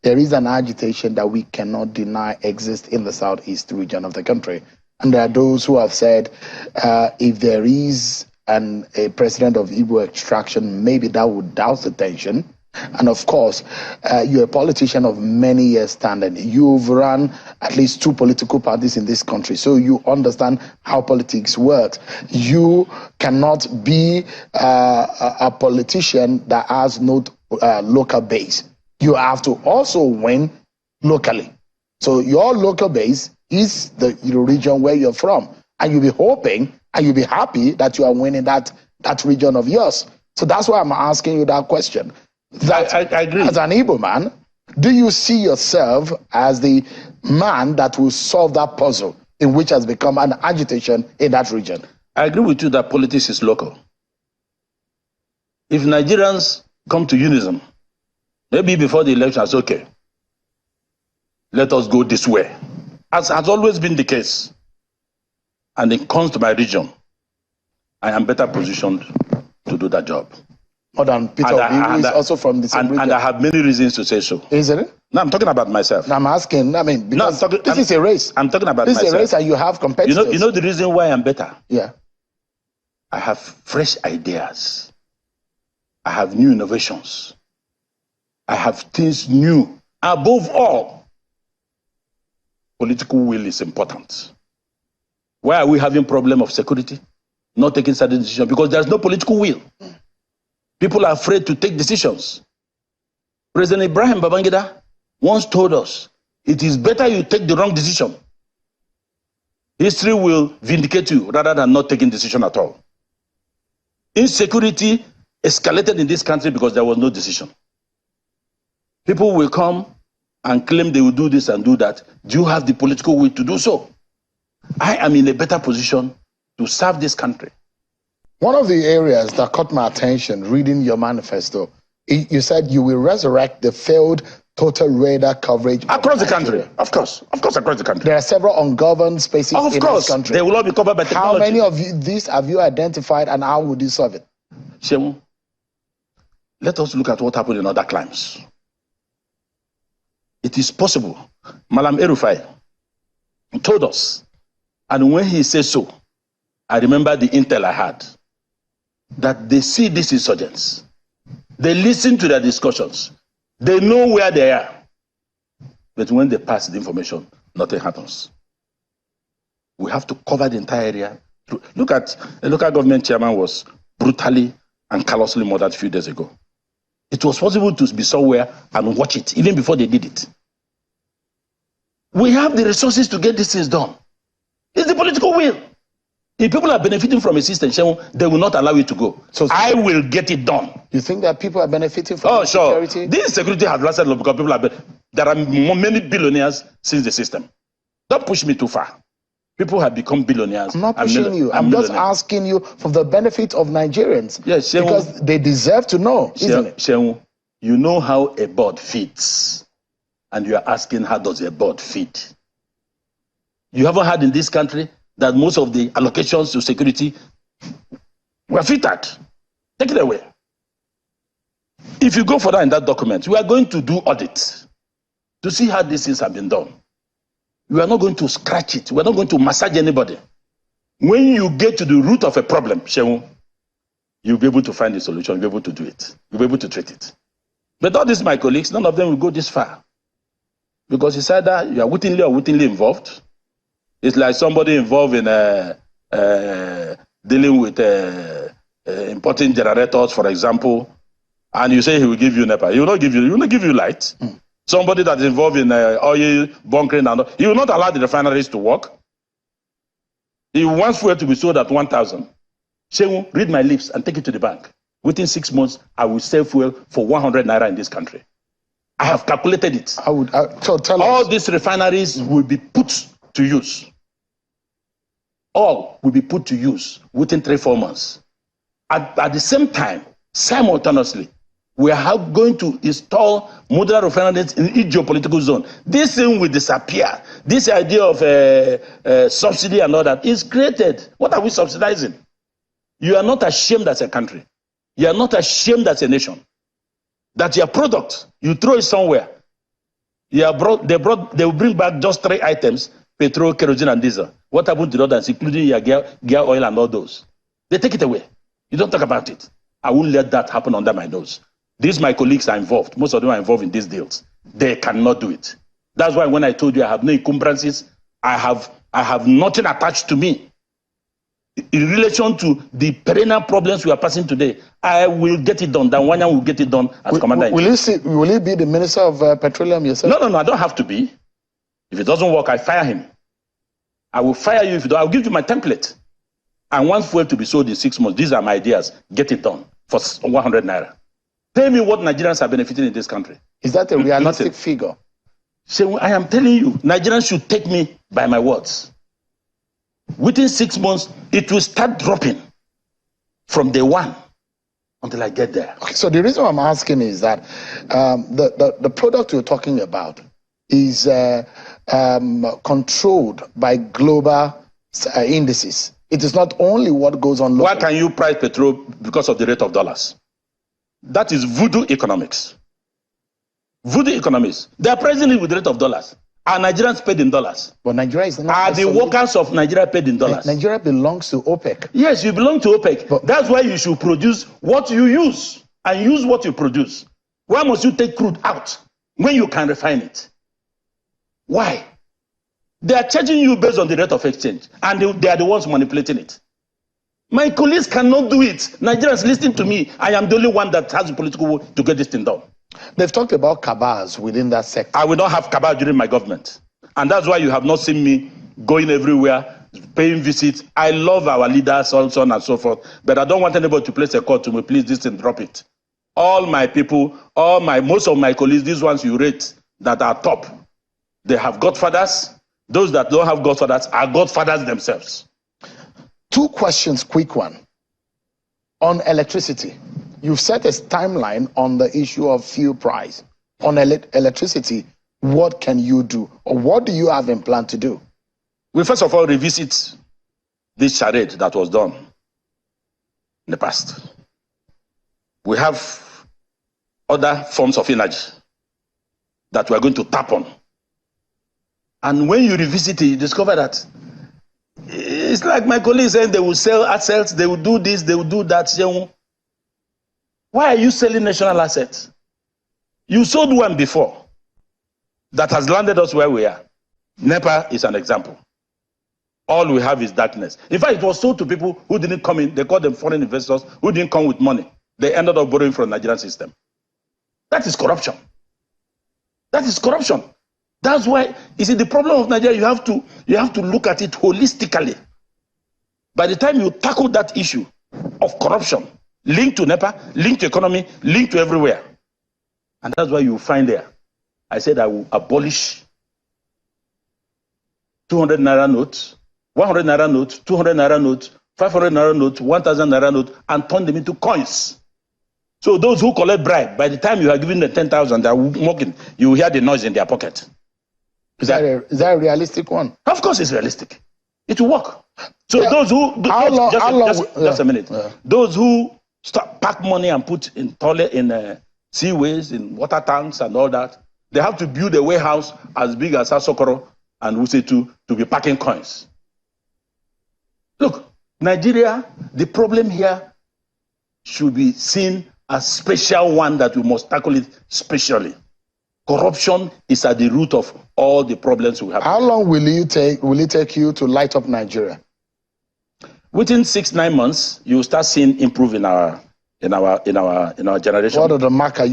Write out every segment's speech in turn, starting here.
there is an agitation that we cannot deny exists in the southeast region of the country. And there are those who have said if there is a president of Igbo extraction, maybe that would douse the tension. And of course, you're a politician of many years standing. You've run at least 2 political parties in this country, so you understand how politics works. You cannot be a politician that has no local base. You have to also win locally. So your local base is the region where you're from, and you'll be hoping and you'll be happy that you are winning that region of yours. So that's why I'm asking you that question. I agree. As an Igbo man, do you see yourself as the man that will solve that puzzle in which has become an agitation in that region? I agree with you that politics is local. If Nigerians come to unison, maybe before the election, it's okay. Let us go this way. As has always been the case. And it comes to my region, I am better positioned to do that job. More than Peter Obi, who is also from the same region. And I have many reasons to say so. Isn't it? No, I'm talking about myself. No, I'm asking, because this is a race. I'm talking about myself. This is a race and you have competitors. You know the reason why I'm better? Yeah. I have fresh ideas. I have new innovations. I have things new. Above all, political will is important. Why are we having problem of security? Not taking certain decisions? Because there's no political will. People are afraid to take decisions. President Ibrahim Babangida once told us, it is better you take the wrong decision. History will vindicate you rather than not taking decision at all. Insecurity escalated in this country because there was no decision. People will come and claim they will do this and do that. Do you have the political will to do so? I am in a better position to serve this country. One of the areas that caught my attention reading your manifesto, you said you will resurrect the failed total radar coverage across the country. Of course, across the country. There are several ungoverned spaces in this country. They will all be covered by technology. How many of these have you identified and how would you solve it? Shemu, let us look at what happened in other climes. It is possible. Malam El-Rufai told us, and when he says so, I remember the intel I had, that they see these insurgents. They listen to their discussions. They know where they are. But when they pass the information, nothing happens. We have to cover the entire area. Look at the local government chairman was brutally and callously murdered a few days ago. It was possible to be somewhere and watch it, even before they did it. We have the resources to get these things done. It's the political will. If people are benefiting from a system, they will not allow it to go. So I will get it done. You think that people are benefiting from security? Sure. This security has lasted long because people are. There are many billionaires since the system. Don't push me too far. People have become billionaires. I'm not pushing you. I'm just asking you for the benefit of Nigerians. Yes, because they deserve to know, isn't it? Shehu, you know how a bird feeds, and you are asking how does a bird feed? You haven't heard in this country that most of the allocations to security were filtered. Take it away. If you go further in that document, we are going to do audits to see how these things have been done. We are not going to scratch it. We are not going to massage anybody. When you get to the root of a problem, Shehu, you'll be able to find the solution. You'll be able to do it. You'll be able to treat it. But all these my colleagues, none of them will go this far. Because it's either you are wittingly or wittingly involved. It's like somebody involved in dealing with importing generators, for example, and you say he will give you NEPA. He will not give you light. Somebody that is involved in oil bunkering and all, he will not allow the refineries to work. He wants fuel to be sold at 1,000. Shehu, read my lips and take it to the bank. Within 6 months, I will sell fuel for 100 naira in this country. I have calculated it. So tell all us. These refineries will be put to use. All will be put to use within 3-4 months. At the same time, simultaneously, we are going to install modular refineries in each geopolitical zone. This thing will disappear. This idea of subsidy and all that is created. What are we subsidizing? You are not ashamed as a country. You are not ashamed as a nation that your product, you throw it somewhere. They will bring back just 3 items: petrol, kerosene, and diesel. What happened to the others, including your gear oil and all those? They take it away. You don't talk about it. I won't let that happen under my nose. These my colleagues are involved. Most of them are involved in these deals. They cannot do it. That's why when I told you I have no encumbrances, I have nothing attached to me. In relation to the perennial problems we are passing today, I will get it done. Nwanyanwu will get it done as commander. Will you be the Minister of Petroleum yourself? No, I don't have to be. If it doesn't work, I fire him. I will fire you if you don't. I'll give you my template. And once fuel to be sold in 6 months, these are my ideas. Get it done for 100 naira. Tell me what Nigerians are benefiting in this country. Is that a realistic figure? So I am telling you, Nigerians should take me by my words. Within 6 months, it will start dropping from day one until I get there. Okay, so the reason I'm asking is that the product you're talking about is controlled by global indices. It is not only what goes on locally. Why can you price petrol because of the rate of dollars? That is voodoo economics. Voodoo economics. They are pricing it with the rate of dollars. Are Nigerians paid in dollars? But Nigeria is not. Are the workers of Nigeria paid in dollars? Nigeria belongs to OPEC. Yes, you belong to OPEC. But that's why you should produce what you use and use what you produce. Why must you take crude out when you can refine it? Why? They are charging you based on the rate of exchange, and they are the ones manipulating it. My colleagues cannot do it. Nigerians, listen to me. I am the only one that has the political will to get this thing done. They've talked about cabals within that sector. I will not have cabal during my government. And that's why you have not seen me going everywhere, paying visits. I love our leaders, so on and so forth. But I don't want anybody to place a call to me, please, this thing, drop it. All my people, most of my colleagues, these ones you rate that are top, they have godfathers. Those that don't have godfathers are godfathers themselves. 2 questions, quick one. On electricity, you've set a timeline on the issue of fuel price. On electricity, what can you do? Or what do you have in plan to do? We first of all revisit this charade that was done in the past. We have other forms of energy that we are going to tap on. And when you revisit it, you discover that it's like my colleagues saying they will sell assets, they will do this, they will do that. Why are you selling national assets? You sold one before that has landed us where we are. NEPA is an example. All we have is darkness. In fact, it was sold to people who didn't come in. They called them foreign investors who didn't come with money. They ended up borrowing from the Nigerian system. That is corruption. That is corruption. That's why, you see, the problem of Nigeria, you have to look at it holistically. By the time you tackle that issue of corruption, linked to NEPA, linked to economy, linked to everywhere, and that's why you find there, I said I will abolish 200 naira notes, 100 naira notes, 200 naira notes, 500 naira notes, 1,000 naira notes, and turn them into coins. So those who collect bribe, by the time you are giving them 10,000, they are mocking, you hear the noise in their pocket. Is that a realistic one? Of course it's realistic. It will work. So yeah. Those who... Just a minute. Yeah. Those who pack money and put in toilet, in seaways, in water tanks and all that, they have to build a warehouse as big as Asokoro and Wusetu to be packing coins. Look, Nigeria, the problem here should be seen as special one that we must tackle it specially. Corruption is at the root of all the problems we have. How long will it take you to light up Nigeria? Within 6-9 months, you will start seeing improve in our generation. What mark are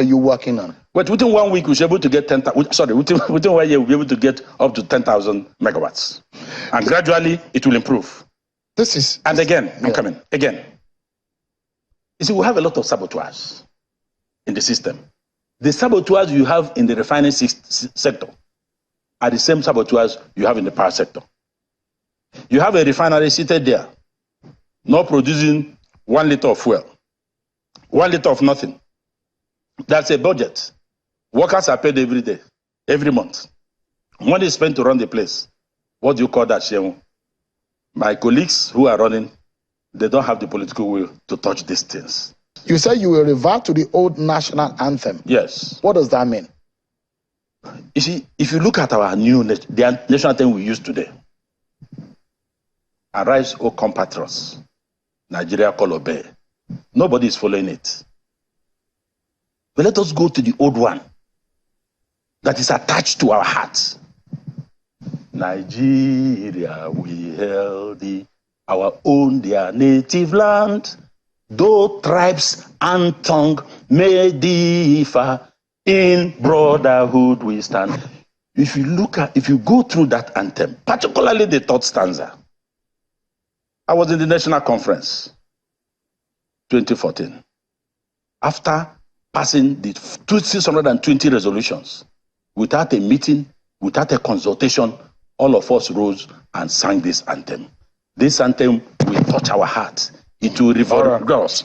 you working on? But within 1 week, we should be able to get within 1 year, we'll be able to get up to 10,000 megawatts, and gradually it will improve. I'm coming again. You see, we have a lot of saboteurs in the system. The saboteurs you have in the refining sector are the same saboteurs you have in the power sector. You have a refinery seated there, not producing 1 liter of fuel, 1 liter of nothing. That's a budget. Workers are paid every day, every month. Money is spent to run the place. What do you call that, Shehu? My colleagues who are running, they don't have the political will to touch these things. You said you will revert to the old national anthem. Yes. What does that mean? You see, if you look at our the national anthem we use today, Arise, O compatriots, Nigeria call obey. Nobody is following it. But let us go to the old one that is attached to our hearts. Nigeria, we held thee, our own, their native land. Though tribes and tongue may differ, in brotherhood we stand. If you go through that anthem, particularly the third stanza, I was in the national conference, 2014. After passing the 620 resolutions, without a meeting, without a consultation, all of us rose and sang this anthem. This anthem will touch our hearts. It will revolve us.